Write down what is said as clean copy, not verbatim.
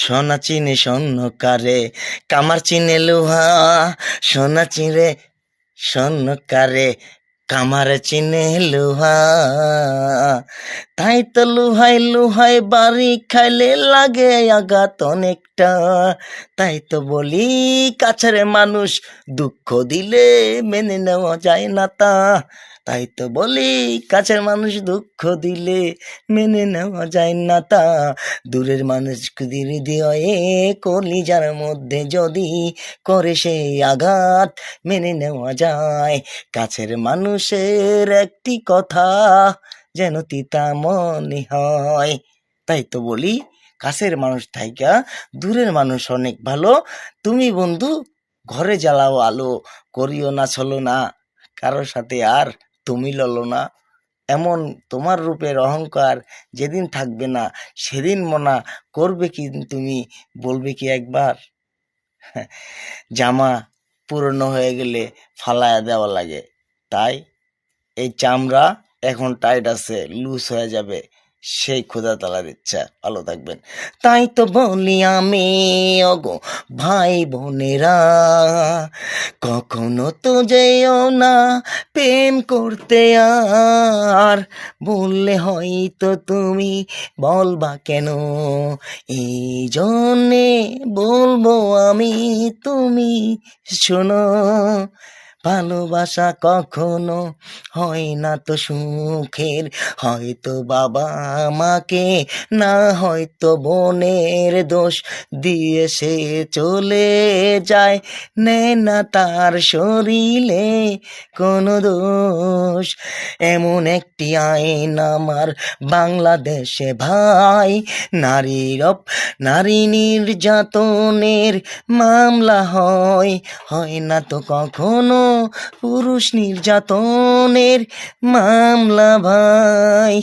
সোনা চিনে স্বর্ণকারে, কামার চিনে লোহা। সোনা চিনে স্বর্ণকারে, কামার চিনে লোহা। তাই তো লোহাই লোহাই বাড়ি খাইলে লাগে আঘাত অনেকটা। তাই তো বলি কাছের মানুষ দুঃখ দিলে মেনে নেওয়া যায় না তা। তাই তো বলি কাছের মানুষ দুঃখ দিলে মেনে নেওয়া যায় না তা। দূরের মানুষ হৃদয়ে কলিজার মধ্যে যদি করে সেই আঘাত মেনে নেওয়া যায়। কাছের মানুষের একটি কথা যেন তিতা মনে হয়। তাই তো বলি কাছের মানুষ থাইকা দূরের মানুষ অনেক ভালো। তুমি বন্ধু ঘরে জ্বালাও আলো, করিও না ছলো না, কারোর সাথে আর তুমি ললো না। এমন তোমার রূপের অহংকার যেদিন থাকবে না সেদিন মনা করবে কি তুমি, বলবে কি একবার? জামা পুরনো হয়ে গেলে ফালায়া দেওয়া লাগে, তাই এই চামড়া এখন টাইট আছে, লুজ হয়ে যাবে, সেই খোদা তালার ইচ্ছা। ভালো থাকবেন। তাই তো বলি আমি ওগো ভাই বোনেরা, কখনো তো যেও না প্রেম করতে আর। বললে হয়তো তুমি বলবা কেন, এই জন্যে বলবো আমি, তুমি শোনো। ভালোবাসা কখনো হয় না তো সুখের, হয়তো বাবা মাকে না হয়তো বোনের দোষ দিয়ে সে চলে যায়, নেয় না তার শরীরে কোনো দোষ। এমন একটি আইন আমার বাংলাদেশে ভাই, নারী নির্যাতনের মামলা হয়, হয় না তো কখনো পুরুষ নির্যাতনের মামলা ভাই।